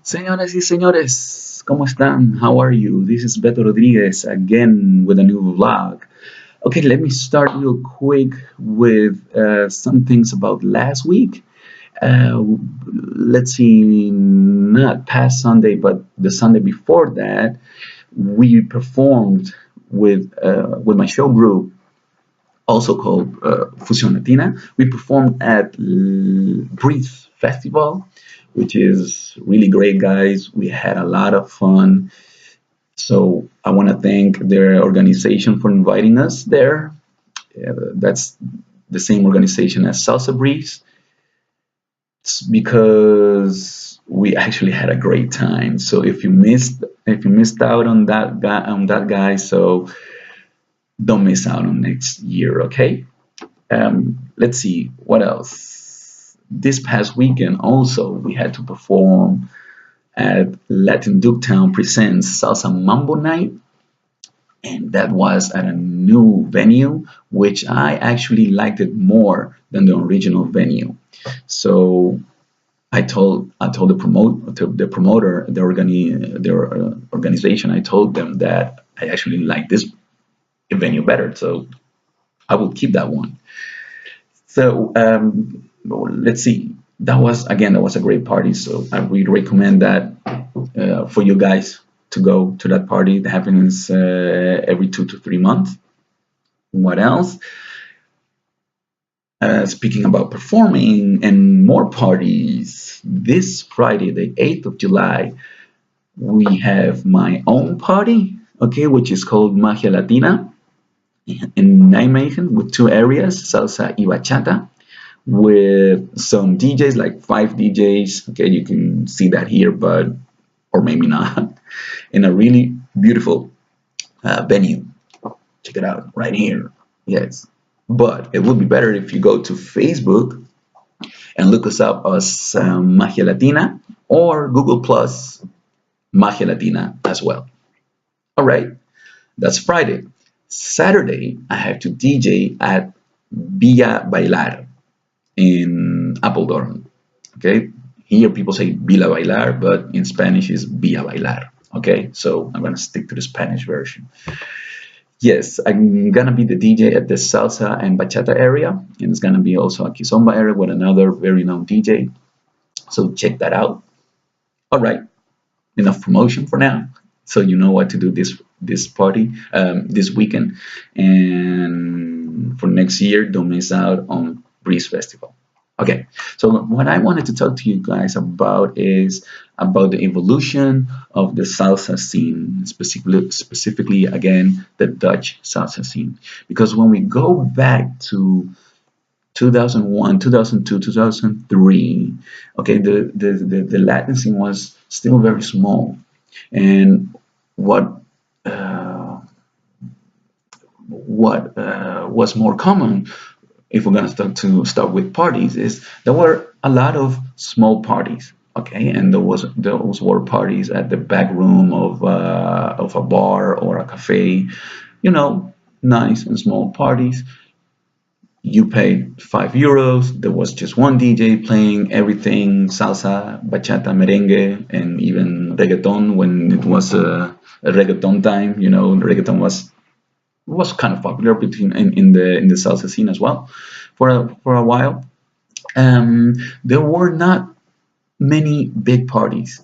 Señoras y señores, ¿cómo están? How are you? This is Beto Rodriguez again with a new vlog. Okay, let me start real quick with some things about last week. Uh, let's see, not past Sunday, but the Sunday before that, we performed with my show group, also called Fusion Latina. We performed at Breathe Festival, which is really great, guys. We had a lot of fun. So I want to thank their organization for inviting us there. That's the same organization as Salsa Breeze. It's because we actually had a great time. So if you missed out on that guy, so don't miss out on next year, okay? Let's see what else. This past weekend, also, we had to perform at Latin Duketown Presents Salsa Mambo Night, and that was at a new venue, which I actually liked it more than the original venue. So I told the promoter, their organization. I told them that I actually like this venue better, so I will keep that one. So let's see. That was a great party. So I really recommend that for you guys to go to that party. It happens every 2 to 3 months. What else? Speaking about performing and more parties, this Friday, the 8th of July, we have my own party, okay, which is called Magia Latina in Nijmegen with two areas, salsa y bachata, with some DJs, like five DJs. Okay, you can see that here, but or maybe not, in a really beautiful venue. Check it out right here. Yes, but it would be better if you go to Facebook and look us up as Magia Latina or Google Plus Magia Latina as well. All right, that's Friday. Saturday, I have to DJ at Villa Bailar in Apeldoorn. Okay, here people say Villa Bailar, but in Spanish is Villa Bailar. Okay, so I'm gonna stick to the Spanish version. Yes, I'm gonna be the DJ at the salsa and bachata area, and it's gonna be also a kizomba area with another very known DJ. So check that out. All right, enough promotion for now. So you know what to do this party this weekend, and for next year, don't miss out on Breeze Festival. Okay, so what I wanted to talk to you guys about is about the evolution of the salsa scene, specifically again the Dutch salsa scene. Because when we go back to 2001, 2002, 2003, okay, the Latin scene was still very small, and what uh, what was more common, if we're going to start with parties, is there were a lot of small parties, okay, and those were parties at the back room of a bar or a cafe, you know, nice and small parties. You paid €5. There was just one DJ playing everything: salsa, bachata, merengue, and even reggaeton when it was a reggaeton time. You know, reggaeton was kind of popular in the salsa scene as well for a while. There were not many big parties.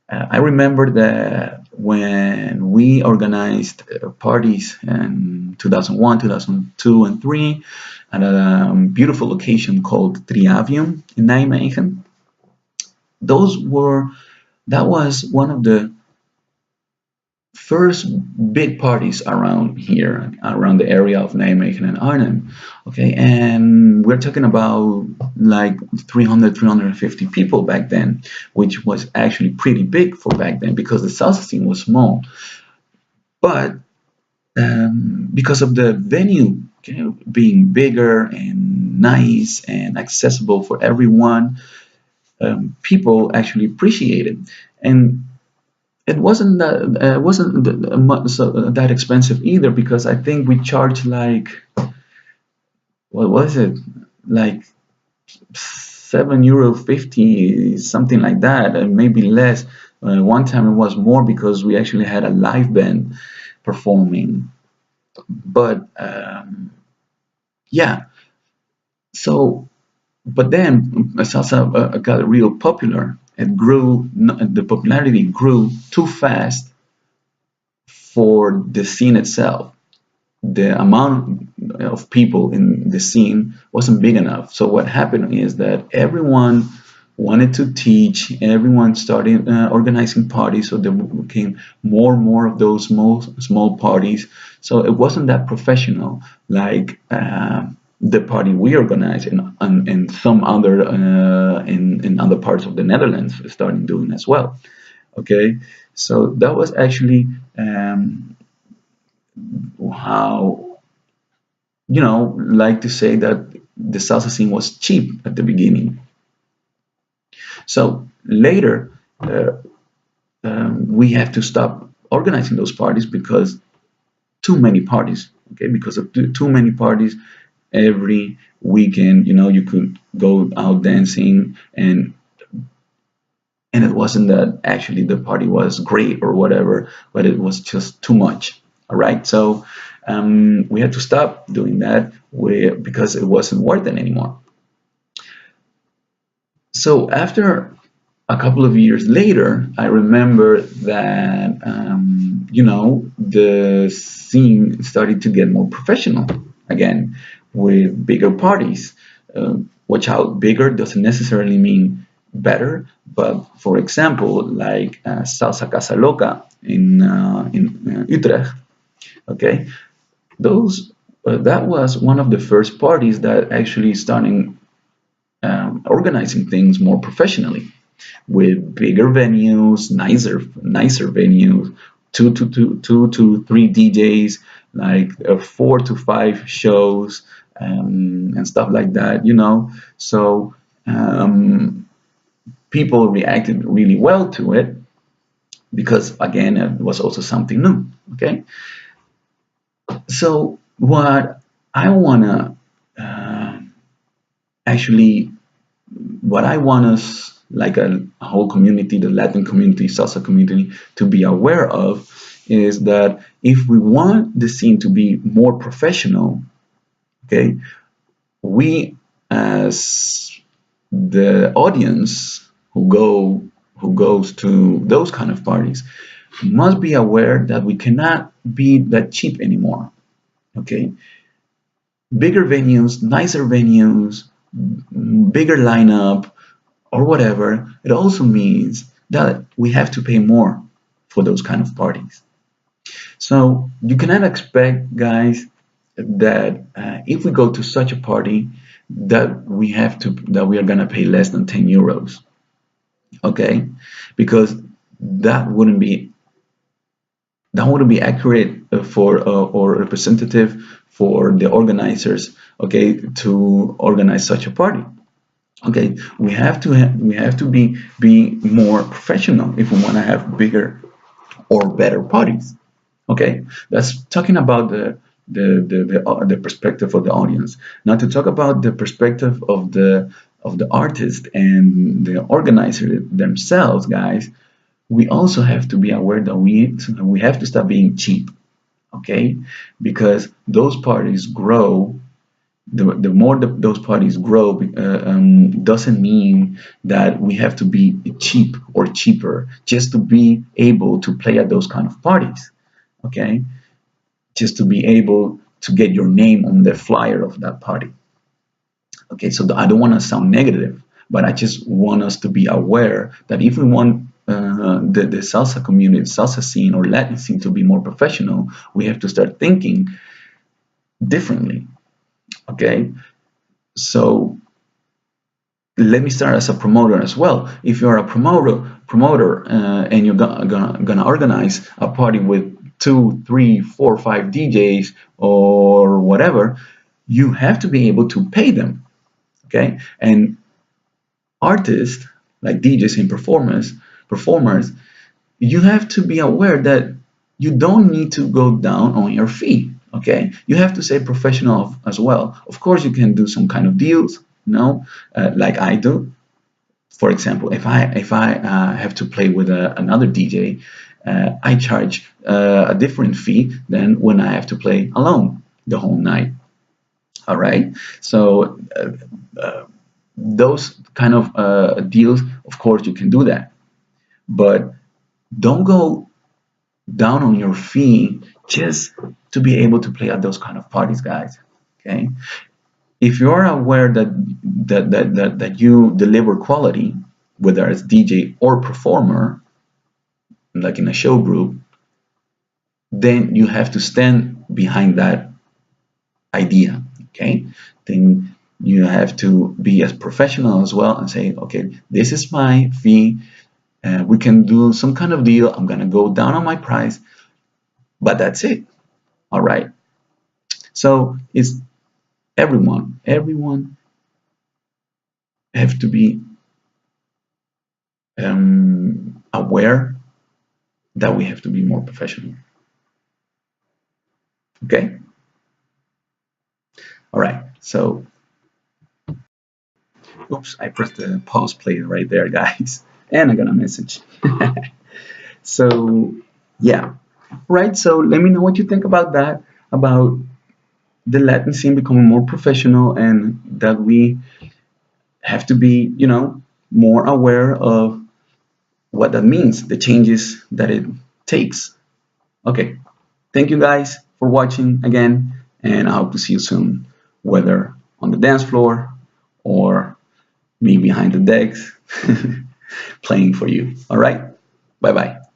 I remember that when we organized parties in 2001, 2002, and 3 at a beautiful location called Triavium in Nijmegen. Those were that was one of the first big parties around here, around the area of Nijmegen and Arnhem. Okay, and we're talking about like 300, 350 people back then, which was actually pretty big for back then because the salsa scene was small. But because of the venue, okay, being bigger and nice and accessible for everyone, people actually appreciate it. And it wasn't that expensive either, because I think we charged like, what was it, like €7.50, something like that, and maybe less. One time it was more because we actually had a live band performing. But yeah, so but then salsa got real popular. It grew, the popularity grew too fast for the scene itself. The amount of people in the scene wasn't big enough. So what happened is that everyone wanted to teach, everyone started organizing parties, so there became more and more of those small parties. So it wasn't that professional like the party we organized in some other in other parts of the Netherlands started doing as well. Okay, so that was actually how, like to say that the salsa scene was cheap at the beginning. So later, we have to stop organizing those parties because too many parties. Okay, because of too many parties every weekend. You could go out dancing, and it wasn't that actually the party was great or whatever, but it was just too much. All right, so we had to stop doing that because it wasn't worth it anymore. So after a couple of years later, I remember that the scene started to get more professional again with bigger parties. Watch out, bigger doesn't necessarily mean better, but for example, like Salsa Casa Loca in Utrecht, okay, those that was one of the first parties that actually started organizing things more professionally with bigger venues, nicer venues, two to three DJs, like 4 to 5 shows, and stuff like that. So people reacted really well to it because again it was also something new. Okay, so what I wanna actually what I want us, like a whole community, the Latin community, salsa community, to be aware of is that if we want the scene to be more professional, okay, we as the audience who goes to those kind of parties must be aware that we cannot be that cheap anymore. Okay, bigger venues, nicer venues, bigger lineup, or whatever, it also means that we have to pay more for those kind of parties. So you cannot expect, guys, that if we go to such a party, that we are gonna pay less than €10, okay? Because that wouldn't be accurate for or representative for the organizers, okay, to organize such a party. Okay, we have to be more professional if we want to have bigger or better parties. Okay, that's talking about the perspective of the audience. Now to talk about the perspective of the artist and the organizer themselves, guys, we also have to be aware that we have to stop being cheap. Okay, because those parties grow, the more those parties grow, doesn't mean that we have to be cheap or cheaper just to be able to play at those kind of parties. Okay, just to be able to get your name on the flyer of that party. Okay, so I don't want to sound negative, but I just want us to be aware that if we want the salsa community, salsa scene or Latin scene to be more professional, we have to start thinking differently. Okay, so let me start as a promoter as well. If you're a promoter, and you're gonna organize a party with 2, 3, 4, 5 DJs or whatever, you have to be able to pay them. Okay, and artists like DJs and performers, you have to be aware that you don't need to go down on your fee. Okay, you have to say professional as well. Of course, you can do some kind of deals, like I do. For example, if I have to play with another DJ, I charge a different fee than when I have to play alone the whole night. All right. So those kind of deals, of course, you can do that, but don't go down on your fee just to be able to play at those kind of parties, guys. Okay. If you're aware that you deliver quality, whether it's DJ or performer, like in a show group, then you have to stand behind that idea. Okay, then you have to be as professional as well and say, okay, this is my fee. We can do some kind of deal. I'm gonna go down on my price, but that's it. All right. So it's everyone have to be aware that we have to be more professional. Okay. All right. So, oops, I pressed the pause play right there, guys, and I got a message. So, yeah. Right. So let me know what you think about that, about the Latin scene becoming more professional, and that we have to be, more aware of what that means, the changes that it takes. Okay. Thank you guys for watching again, and I hope to see you soon, whether on the dance floor or me behind the decks playing for you. All right. Bye bye.